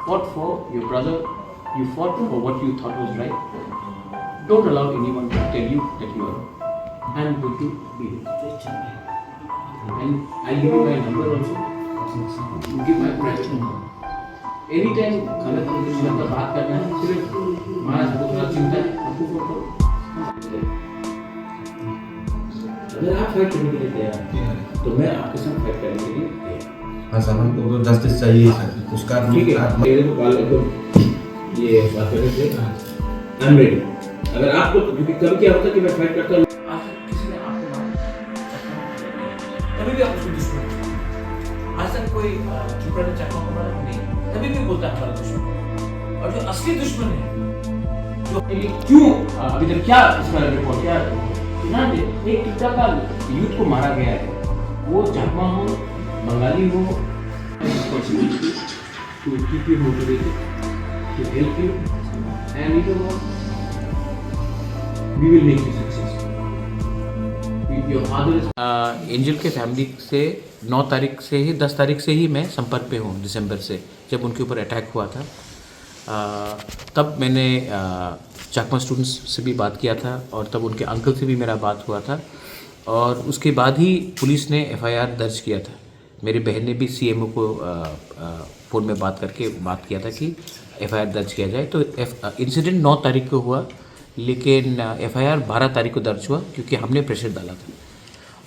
fought for your brother, you fought for what you thought was right. Don't allow anyone to tell you that you are wrong. I am going to be with you. And I'll give you my number also. Give my private number. Anytime गलत condition पर बात करना है, सिर्फ महाराज को थोड़ा चिंता है, आपको फोन करो। अगर आप फाइट करने के लिए तैयार हैं, तो मैं आपके साथ फाइट करने के लिए तैयार हूँ। हाँ सर, हमको तो जस्टिस चाहिए सर, उसका ठीक है, मेरे को कॉल एकदम ये बात करने से आई एम रेडी। अगर आपको क्योंकि कभी क्या होता है कि मैं फाइट करता हूँ, आज तक किसी ने आपको मारा, तभी भी आप उसको दुश्मन, आज तक कोई चुपड़ा ने चाकू मारा नहीं, तभी भी बोलता है हमारा दुश्मन। और जो असली दुश्मन है, जो क्यों अभी तक क्या इसका रिपोर्ट क्या ना एक टिक्का का यूथ को मारा गया है, वो चाकमा हो, बंगाली हो, to keep you motivated, to help you, and you know what? We will make you successful. Your father is angel के फैमिली से 9 तारीख से ही 10 तारीख से ही मैं संपर्क पे हूँ, दिसंबर से, जब उनके ऊपर अटैक हुआ था। तब मैंने चाकमा स्टूडेंट्स से भी बात किया था और तब उनके अंकल से भी मेरा बात हुआ था और उसके बाद ही पुलिस ने FIR दर्ज किया था। मेरी बहन ने भी CMO को फ़ोन में बात करके बात किया था कि FIR दर्ज किया जाए। तो इंसिडेंट 9 तारीख को हुआ, लेकिन FIR 12 तारीख को दर्ज हुआ क्योंकि हमने प्रेशर डाला था।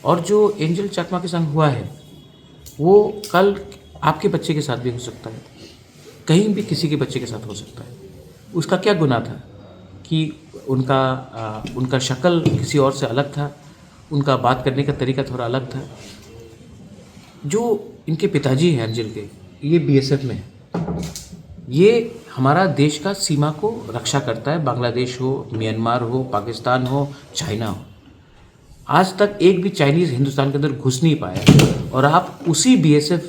और जो एंजल चाकमा के संग हुआ है, वो कल आपके बच्चे के साथ भी हो सकता है, कहीं भी किसी के बच्चे के साथ हो सकता है। उसका क्या गुनाह था कि उनका शक्ल किसी और से अलग था, उनका बात करने का तरीका थोड़ा अलग था। जो इनके पिताजी हैं एंजल के, ये BSF में है। ये हमारा देश का सीमा को रक्षा करता है, बांग्लादेश हो, म्यांमार हो, पाकिस्तान हो, चाइना हो। आज तक एक भी चाइनीज़ हिंदुस्तान के अंदर घुस नहीं पाया और आप उसी BSF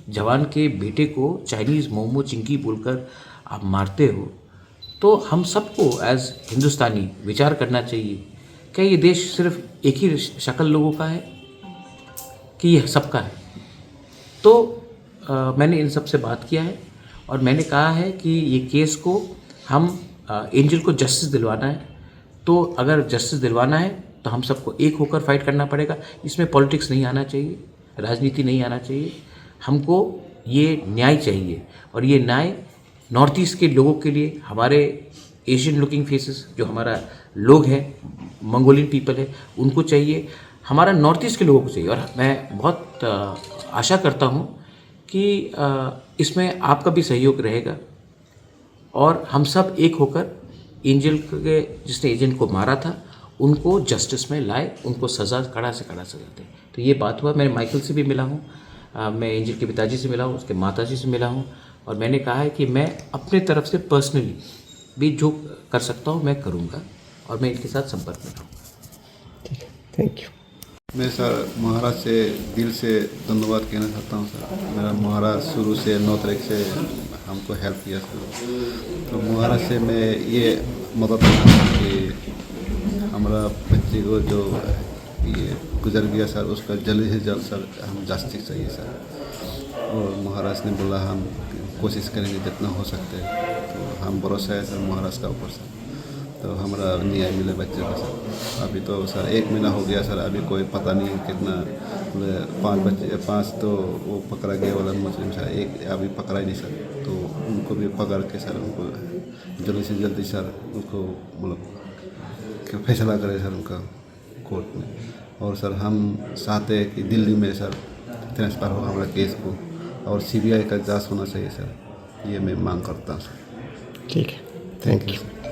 जवान के बेटे को चाइनीज़ मोमो चिंकी बोलकर आप मारते हो। तो हम सबको एज हिंदुस्तानी विचार करना चाहिए, क्या ये देश सिर्फ एक ही शक्ल लोगों का है कि ये सबका है? तो मैंने इन सब से बात किया है और मैंने कहा है कि ये केस को हम एंजल को जस्टिस दिलवाना है। तो अगर जस्टिस दिलवाना है तो हम सबको एक होकर फाइट करना पड़ेगा। इसमें पॉलिटिक्स नहीं आना चाहिए, राजनीति नहीं आना चाहिए। हमको ये न्याय चाहिए और ये न्याय नॉर्थ ईस्ट के लोगों के लिए, हमारे एशियन लुकिंग फेसेस जो हमारा लोग हैं, मंगोलियन पीपल है, उनको चाहिए, हमारा नॉर्थ ईस्ट के लोगों को चाहिए। और मैं बहुत आशा करता हूँ कि इसमें आपका भी सहयोग रहेगा और हम सब एक होकर एंजल के जिसने एजेंट को मारा था उनको जस्टिस में लाए, उनको सज़ा, कड़ा से कड़ा सज़ा दें। तो ये बात हुआ। मैं माइकल से भी मिला हूँ, मैं एंजल के पिताजी से मिला हूँ, उसके माताजी से मिला हूँ और मैंने कहा है कि मैं अपने तरफ से पर्सनली भी जो कर सकता हूँ मैं करूँगा और मैं इनके साथ संपर्क में रहूँगा। ठीक है, थैंक यू। मैं सर महाराज से दिल से धन्यवाद कहना चाहता हूँ सर। मेरा महाराज शुरू से 9 तारीख से हमको हेल्प किया सर। तो महाराज से मैं ये मदद करता हूँ कि हमारा बच्चे को जो ये गुजर गया सर, उसका जल्द से जल्द सर हम जस्टिस चाहिए सर। और महाराज ने बोला हम कोशिश करेंगे जितना हो सकते हैं। तो हम भरोसा है सर महाराज का ऊपर सर, तो हमारा न्याय मिले बच्चे का सर। अभी तो सर 1 महीना हो गया सर, अभी कोई पता नहीं कितना 5 तो वो पकड़ा गया वाला मुस्लिम सर, एक अभी पकड़ा ही नहीं सर। तो उनको भी पकड़ के सर उनको जल्दी से जल्दी सर उनको मतलब फैसला करे सर उनका कोर्ट में। और सर हम चाहते हैं कि दिल्ली में सर ट्रांसफ़र हो हमारा केस को और CBI का जांच होना चाहिए सर, ये मैं मांग करता हूँ सर। ठीक है, थैंक यू।